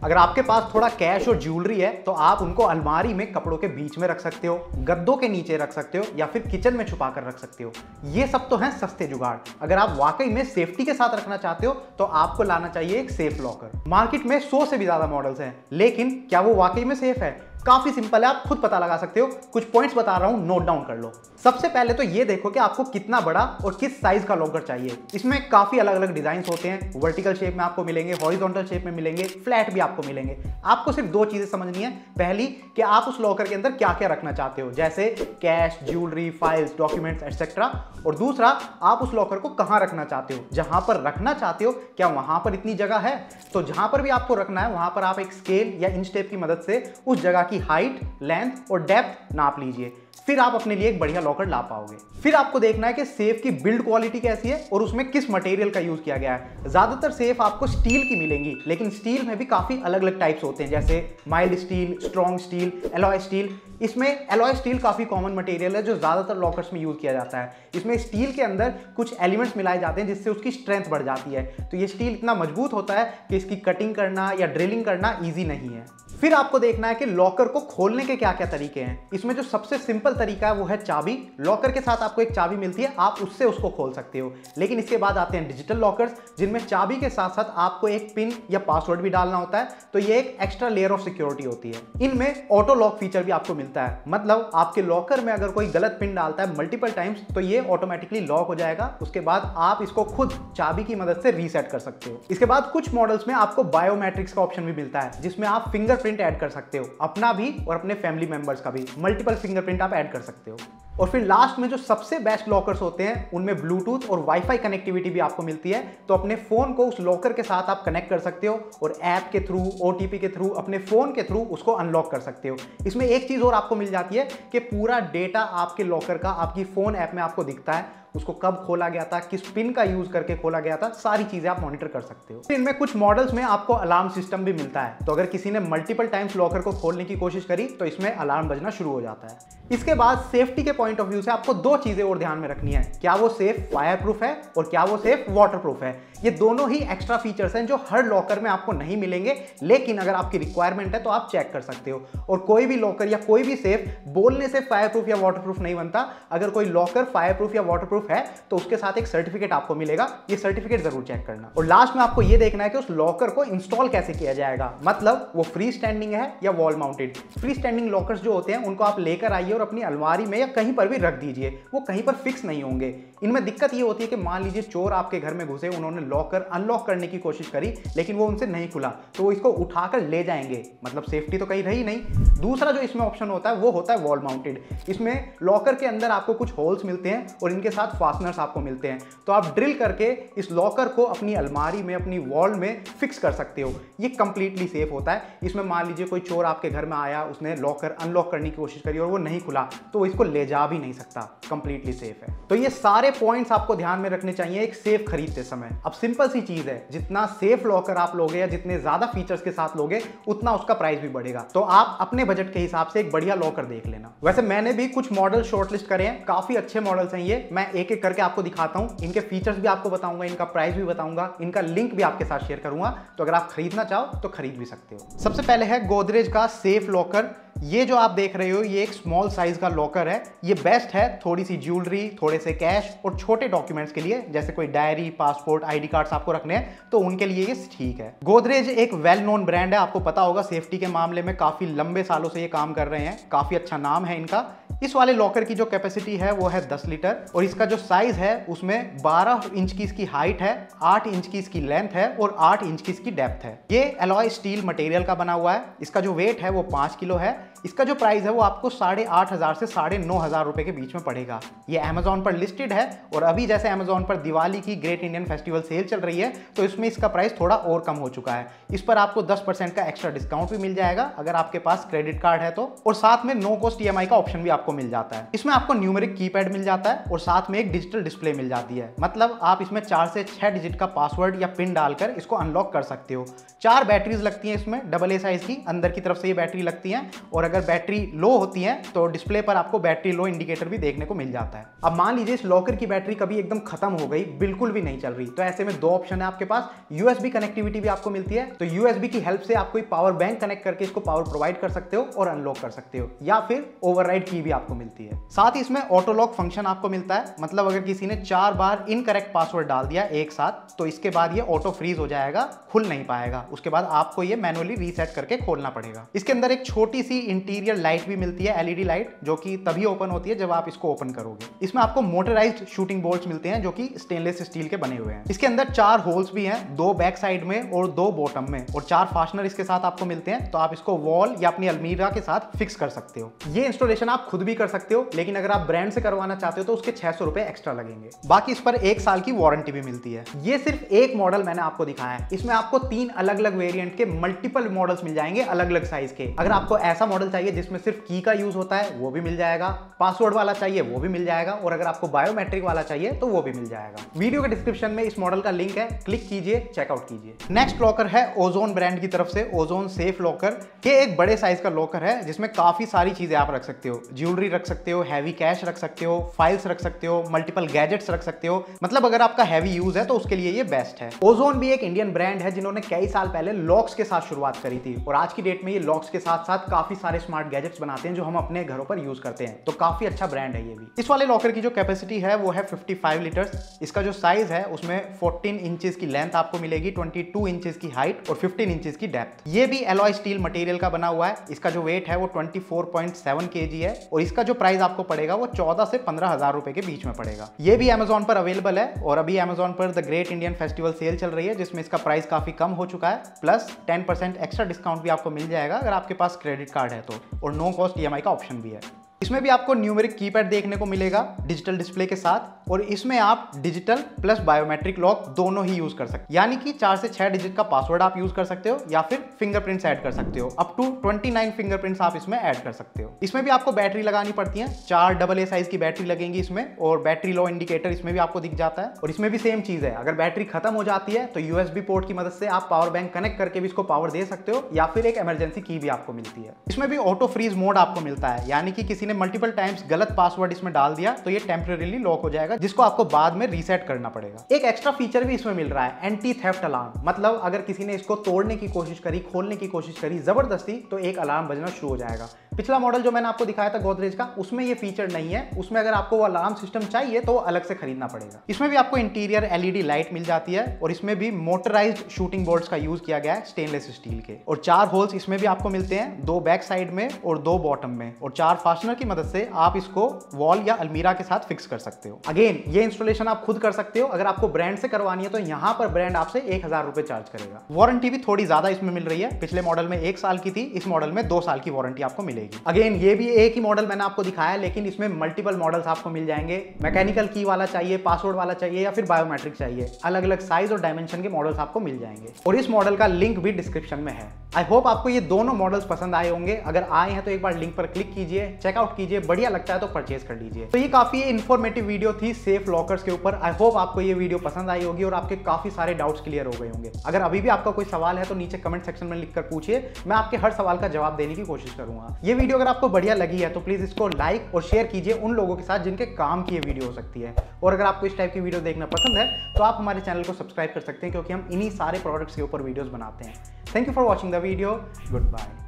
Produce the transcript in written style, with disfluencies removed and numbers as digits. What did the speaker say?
अगर आपके पास थोड़ा कैश और ज्वेलरी है तो आप उनको अलमारी में कपड़ों के बीच में रख सकते हो, गद्दों के नीचे रख सकते हो या फिर किचन में छुपा कर रख सकते हो। ये सब तो हैं सस्ते जुगाड़। अगर आप वाकई में सेफ्टी के साथ रखना चाहते हो तो आपको लाना चाहिए एक सेफ लॉकर। मार्केट में 100 से भी ज्यादा मॉडल्स हैं, लेकिन क्या वो वाकई में सेफ है? काफी सिंपल है, आप खुद पता लगा सकते हो। कुछ पॉइंट्स बता रहा हूं, नोट डाउन कर लो। सबसे पहले तो ये देखो कि आपको कितना बड़ा और किस साइज का लॉकर चाहिए। इसमें काफी अलग अलग डिजाइन होते हैं। वर्टिकल शेप में आपको मिलेंगे, हॉरिजॉन्टल शेप में मिलेंगे, फ्लैट भी आपको मिलेंगे। आपको सिर्फ 2 चीजें समझनी है। पहली कि आप उस लॉकर के अंदर क्या क्या रखना चाहते हो, जैसे cash, jewellery, files, documents etcetera. और दूसरा, आप उस लॉकर को कहां रखना चाहते हो। जहां पर रखना चाहते हो क्या वहां पर इतनी जगह है? तो जहां पर भी आपको रखना है वहां पर आप एक स्केल या इंच टेप की मदद से उस जगह की हाइट, लेंथ और डेप्थ नाप लीजिए। फिर आप अपने लिए एक बढ़िया लॉकर ला पाओगे। फिर आपको देखना है कि सेफ की बिल्ड क्वालिटी कैसी है और उसमें किस मटेरियल का यूज किया गया है। ज्यादातर सेफ आपको स्टील की मिलेंगी, लेकिन स्टील में भी काफी अलग अलग टाइप्स होते हैं, जैसे mild steel, strong steel, alloy steel. इसमें एलॉय स्टील काफी कॉमन मटेरियल है जो ज्यादातर लॉकर्स में यूज किया जाता है। इसमें स्टील के अंदर कुछ एलिमेंट्स मिलाए जाते हैं जिससे उसकी स्ट्रेंथ बढ़ जाती है। तो ये स्टील इतना मजबूत होता है कि इसकी कटिंग करना या ड्रिलिंग करना ईजी नहीं है। फिर आपको देखना है कि लॉकर को खोलने के क्या क्या तरीके हैं। इसमें जो सबसे सिंपल तरीका है वो है चाबी। लॉकर के साथ आपको एक चाबी मिलती है, आप उससे उसको खोल सकते हो। लेकिन इसके बाद आते हैं डिजिटल लॉकर्स, जिनमें चाबी के साथ साथ आपको एक पिन या पासवर्ड भी डालना होता है। तो ये एक एक्स्ट्रा लेयर ऑफ सिक्योरिटी होती है। इनमें ऑटो लॉक फीचर भी आपको मिलता है, मतलब आपके लॉकर में अगर कोई गलत पिन डालता है मल्टीपल टाइम्स तो ये ऑटोमेटिकली लॉक हो जाएगा। उसके बाद आप इसको खुद चाबी की मदद से रीसेट कर सकते हो। इसके बाद कुछ मॉडल्स में आपको बायोमेट्रिक्स का ऑप्शन भी मिलता है, जिसमें आप फिंगरप्रिंट ऐड कर सकते हो, अपना भी और अपने फैमिली मेंबर्स का भी। मल्टीपल फिंगरप्रिंट आप ऐड कर सकते हो। और फिर लास्ट में जो सबसे बेस्ट लॉकर्स होते हैं उनमें ब्लूटूथ और वाईफाई कनेक्टिविटी भी आपको मिलती है। तो अपने फोन को उस लॉकर के साथ आप कनेक्ट कर सकते हो और ऐप के थ्रू, ओटीपी के थ्रू, अपने फोन के थ्रू उसको अनलॉक कर सकते हो। इसमें एक चीज और आपको मिल जाती है कि पूरा डेटा आपके लॉकर का आपकी फोन ऐप में आपको दिखता है। उसको कब खोला गया था, किस पिन का यूज करके खोला गया था, सारी चीजें आप मॉनिटर कर सकते हो। इनमें कुछ मॉडल्स में आपको अलार्म सिस्टम भी मिलता है। तो अगर किसी ने मल्टीपल टाइम्स लॉकर को खोलने की कोशिश करी तो इसमें अलार्म बजना शुरू हो जाता है। इसके बाद सेफ्टी के पॉइंट ऑफ व्यू से आपको 2 चीजें और ध्यान में रखनी है। क्या वो सेफ फायर प्रूफ है और क्या वो सेफ वाटर प्रूफ है। ये दोनों ही एक्स्ट्रा फीचर्स हैं जो हर लॉकर में आपको नहीं मिलेंगे, लेकिन अगर आपकी रिक्वायरमेंट है तो आप चेक कर सकते हो। और कोई भी लॉकर या कोई भी सेफ बोलने से फायर प्रूफ या वाटर प्रूफ नहीं बनता। अगर कोई लॉकर फायर प्रूफ या वाटर प्रूफ है तो उसके साथ एक सर्टिफिकेट आपको मिलेगा, ये सर्टिफिकेट जरूर चेक करना। और लास्ट में आपको ये देखना है कि उस लॉकर को इंस्टॉल कैसे किया जाएगा, मतलब वो फ्री स्टैंडिंग है या wall mounted. Free standing lockers जो होते हैं उनको आप लेकर आइए और अपनी अलमारी में या कहीं पर भी रख दीजिए, वो कहीं पर फिक्स नहीं होंगे। इनमें दिक्कत ये होती है कि मान लीजिए चोर आपके घर में घुसे, उन्होंने लॉकर अनलॉक करने की कोशिश करी लेकिन वो उनसे नहीं खुला, तो वो इसको उठाकर ले जाएंगे, मतलब सेफ्टी तो कहीं रही नहीं। दूसरा जो इसमें ऑप्शन होता है वो होता है वॉल माउंटेड। इसमें लॉकर के अंदर आपको कुछ होल्स मिलते हैं और इनके साथ फास्टनर्स आपको मिलते हैं। तो आप ड्रिल करके इस लॉकर को अपनी अलमारी में, अपनी वॉल में फिक्स कर सकते हो। ये कंप्लीटली सेफ होता है। इसमें मान लीजिए कोई चोर आपके घर में आया, उसने लॉकर अनलॉक करने की कोशिश करी और वो नहीं खुला, तो वो इसको ले जा भी नहीं सकता, कंप्लीटली सेफ है। तो ये सारे पॉइंट्स आपको ध्यान में रखने चाहिए एक सेफ खरीदते समय। अब सिंपल सी चीज है, जितना सेफ लॉकर आप लोगे या जितने ज्यादा फीचर्स के साथ लोगे उतना उसका प्राइस भी बढ़ेगा। तो आप अपने बजट के हिसाब से एक बढ़िया लॉकर देख लेना। वैसे मैंने भी कुछ मॉडल शॉर्टलिस्ट करे हैं, काफी अच्छे मॉडल्स हैं ये। मैं एक एक करके आपको दिखाता हूं, इनके फीचर्स भी आपको बताऊंगा, इनका प्राइस भी बताऊंगा, इनका लिंक भी आपके साथ शेयर करूंगा। तो अगर आप खरीदना चाहो तो खरीद भी सकते हो। सबसे पहले है गोदरेज का सेफ लॉकर। ये जो आप देख रहे हो ये एक स्मॉल साइज का लॉकर है। ये बेस्ट है थोड़ी सी ज्वेलरी, थोड़े से कैश और छोटे डॉक्यूमेंट्स के लिए, जैसे कोई डायरी, पासपोर्ट, आईडी कार्ड्स आपको रखने हैं तो उनके लिए ये ठीक है। गोदरेज एक वेल नोन ब्रांड है, आपको पता होगा सेफ्टी के मामले में काफी लंबे सालों से ये काम कर रहे हैं, काफी अच्छा नाम है इनका। इस वाले लॉकर की जो कैपेसिटी है वो है 10 लीटर और इसका जो साइज है उसमें 12 इंच की इसकी हाइट है, 8 इंच की इसकी लेंथ है और 8 इंच की इसकी डेप्थ है। ये एलॉय स्टील मटेरियल का बना हुआ है। इसका जो वेट है वो 5 किलो है। इसका जो प्राइस है वो आपको 8,500 से 9,500 रुपए के बीच में पड़ेगा। ये Amazon पर लिस्टेड है और अभी जैसे Amazon पर दिवाली की ग्रेट इंडियन फेस्टिवल सेल चल रही है तो इसमें इसका प्राइस थोड़ा और कम हो चुका है। इस पर आपको 10% का एक्स्ट्रा डिस्काउंट भी मिल जाएगा अगर आपके पास क्रेडिट कार्ड है तो, और साथ में नो कॉस्ट EMI का ऑप्शन भी आपको मिल जाता है। इसमें आपको न्यूमेरिक कीपैड मिल जाता है और साथ में एक डिजिटल डिस्प्ले मिल जाती है, मतलब आप इसमें 4 से 6 डिजिट का पासवर्ड या पिन डालकर इसको अनलॉक कर सकते हो। 4 बैटरीज लगती हैं इसमें AA साइज की, अंदर की तरफ से ये बैटरी लगती है और और अगर बैटरी लो होती है तो डिस्प्ले पर आपको बैटरी लो इंडिकेटर भी देखने को मिल जाता है। अब मान लीजिए इस लॉकर की बैटरी कभी एकदम खत्म हो गई, बिल्कुल भी नहीं चल रही, तो ऐसे में दो ऑप्शन है आपके पास। यूएसबी कनेक्टिविटी भी आपको मिलती है, तो यूएसबी की हेल्प से आप कोई पावर बैंक कनेक्ट करके इसको पावर प्रोवाइड कर सकते हो और अनलॉक कर सकते हो, या फिर ओवरराइड की भी आपको मिलती है। साथ ही इसमें ऑटो लॉक फंक्शन आपको मिलता है, मतलब अगर किसी ने 4 बार इनकरेक्ट पासवर्ड डाल दिया एक साथ तो इसके बाद ये ऑटो फ्रीज हो जाएगा, खुल नहीं पाएगा, उसके बाद आपको ये मैनुअली रीसेट करके खोलना पड़ेगा। इसके अंदर एक छोटी सी इंटीरियर लाइट भी मिलती है, एलईडी लाइट, जो कि तभी ओपन होती है जब आप इसको ओपन करोगे। इसमें आपको मोटराइज्ड शूटिंग बोल्ट्स मिलते हैं जो कि स्टेनलेस स्टील के बने हुए हैं। इसके अंदर 4 होल्स भी हैं, 2 बैक साइड में और 2 बॉटम में, और 4 फास्टनर इसके साथ आपको मिलते हैं, तो आप इसको वॉल या अपनी अलमीरा के साथ फिक्स कर सकते हो। ये इंस्टॉलेशन आप खुद भी कर सकते हो, लेकिन अगर आप ब्रांड से करवाना चाहते हो तो उसके 600 रुपए एक्स्ट्रा लगेंगे। बाकी इस पर 1 साल की वारंटी भी मिलती है। ये सिर्फ एक मॉडल मैंने आपको दिखाया है, इसमें आपको 3 अलग अलग वेरिएंट के मल्टीपल मॉडल्स मिल जाएंगे अलग अलग साइज के। अगर आपको ऐसा मॉडल चाहिए जिसमें सिर्फ की का यूज होता है वो भी मिल जाएगा, पासवर्ड वाला चाहिए वो भी मिल जाएगा, और अगर आपको बायोमेट्रिक वाला चाहिए तो वो भी मिल जाएगा। वीडियो के डिस्क्रिप्शन में इस मॉडल का लिंक है, क्लिक कीजिए, चेकआउट कीजिए। नेक्स्ट लॉकर है ओजोन ब्रांड की तरफ से, ओजोन सेफ लॉकर। ये एक बड़े साइज का लॉकर है जिसमें काफी सारी चीजें आप रख सकते हो, ज्वेलरी रख सकते हो, हैवी कैश रख सकते हो, फाइल्स रख सकते हो, मल्टीपल गैजेट्स रख सकते हो, मतलब अगर आपका हैवी यूज है तो उसके लिए ये बेस्ट है। ओजोन भी एक इंडियन ब्रांड है जिन्होंने कई साल पहले लॉक्स के साथ शुरुआत करी थी, और आज की डेट में ये लॉक्स के साथ साथ काफी सारे स्मार्ट गैजेट्स बनाते हैं जो हम अपने घरों पर यूज करते हैं, तो काफी अच्छा ब्रांड है ये भी। इस वाले लॉकर की जो कैपेसिटी है वो है 55 लीटर्स। इसका जो साइज है उसमें 14 इंचेस की लेंथ आपको मिलेगी, 22 इंचेस की हाइट और 15 इंचेस की डेप्थ। ये भी एलॉय स्टील मटेरियल का बना हुआ है। इसका जो वेट है वो 24.7 kg है, और इसका जो प्राइस आपको पड़ेगा वो 14 से 15,000 रुपए के बीच में पड़ेगा। ये भी Amazon पर अवेलेबल है, और अभी Amazon पर the great Indian festival sale चल रही है जिसमें इसका प्राइस काफी कम हो चुका है, प्लस 10% एक्स्ट्रा डिस्काउंट भी आपको मिल जाएगा अगर आपके पास क्रेडिट कार्ड है तो, और नो कॉस्ट EMI का ऑप्शन भी है। इसमें भी आपको न्यूमेरिक कीपैड देखने को मिलेगा डिजिटल डिस्प्ले के साथ, और इसमें आप डिजिटल प्लस बायोमेट्रिक लॉक दोनों ही यूज कर सकते हैं, यानी कि 4 से 6 डिजिट का पासवर्ड आप यूज कर सकते हो या फिर फिंगरप्रिंट्स ऐड कर सकते हो। अप टू 29 फिंगरप्रिंट्स आप इसमें ऐड कर सकते हो। इसमें भी आपको बैटरी लगानी पड़ती है, 4 AA साइज की बैटरी लगेंगी इसमें, और बैटरी लो इंडिकेटर इसमें भी आपको दिख जाता है। और इसमें भी सेम चीज है, अगर बैटरी खत्म हो जाती है तो USB पोर्ट की मदद से आप पावर बैंक कनेक्ट करके भी इसको पावर दे सकते हो, या फिर एक इमरजेंसी की भी आपको मिलती है। इसमें भी ऑटो फ्रीज मोड आपको मिलता है, यानी कि किसी ने मल्टीपल टाइम्स गलत पासवर्ड इसमें डाल दिया तो ये टेम्परेरीली लॉक हो जाएगा, जिसको आपको बाद में रीसेट करना पड़ेगा। एक एक्स्ट्रा फीचर भी इसमें मिल रहा है, एंटी थेफ्ट अलार्म, मतलब अगर किसी ने इसको तोड़ने की कोशिश करी, खोलने की कोशिश करी जबरदस्ती, तो एक अलार्म बजना शुरू हो जाएगा। पिछला मॉडल जो मैंने आपको दिखाया था गोदरेज का, उसमें ये फीचर नहीं है, उसमें अगर आपको वो अलार्म सिस्टम चाहिए तो अलग से खरीदना पड़ेगा। इसमें भी आपको इंटीरियर LED लाइट मिल जाती है, और इसमें भी मोटराइज्ड शूटिंग बोल्ट्स का यूज किया गया है स्टेनलेस स्टील के, और 4 होल्स इसमें भी आपको मिलते हैं, 2 बैक साइड में और 2 बॉटम में, और 4 फास्टनर की मदद से आप इसको वॉल या अलमीरा के साथ फिक्स कर सकते हो। अगेन ये इंस्टॉलेशन आप खुद कर सकते हो, अगर आपको ब्रांड से करवानी है तो यहाँ पर ब्रांड आपसे 1000 रुपए चार्ज करेगा। वारंटी भी थोड़ी ज्यादा इसमें मिल रही है, पिछले मॉडल में 1 साल की थी, इस मॉडल में 2 साल की वारंटी आपको मिलेगी। अगेन ये भी एक ही मॉडल मैंने आपको दिखाया, लेकिन इसमें मल्टीपल मॉडल्स आपको मिल जाएंगे। मैकेनिकल की वाला चाहिए, पासवर्ड वाला चाहिए, या फिर बायोमेट्रिक चाहिए, अलग अलग साइज और डायमेंशन के मॉडल्स आपको मिल जाएंगे, और इस मॉडल का लिंक भी डिस्क्रिप्शन में है। आई होप आपको ये दोनों मॉडल्स पसंद आए होंगे। अगर आए हैं तो एक बार लिंक पर क्लिक कीजिए, चेकआउट कीजिए, बढ़िया लगता है तो परचेज कर लीजिए। तो ये काफी इन्फॉर्मेटिव वीडियो थी सेफ लॉकर्स के ऊपर। आई होप आपको ये वीडियो पसंद आई होगी और आपके काफी सारे डाउट्स क्लियर हो गए होंगे। अगर अभी भी आपका कोई सवाल है तो नीचे कमेंट सेक्शन में लिखकर पूछिए, मैं आपके हर सवाल का जवाब देने की कोशिश करूंगा। ये वीडियो अगर आपको बढ़िया लगी है तो प्लीज इसको लाइक और शेयर कीजिए उन लोगों के साथ जिनके काम की ये वीडियो हो सकती है। और अगर आपको इस टाइप की वीडियो देखना पसंद है तो आप हमारे चैनल को सब्सक्राइब कर सकते हैं, क्योंकि हम इन्हीं सारे प्रोडक्ट्स के ऊपर वीडियोस बनाते हैं। Thank you for watching the video. Good bye.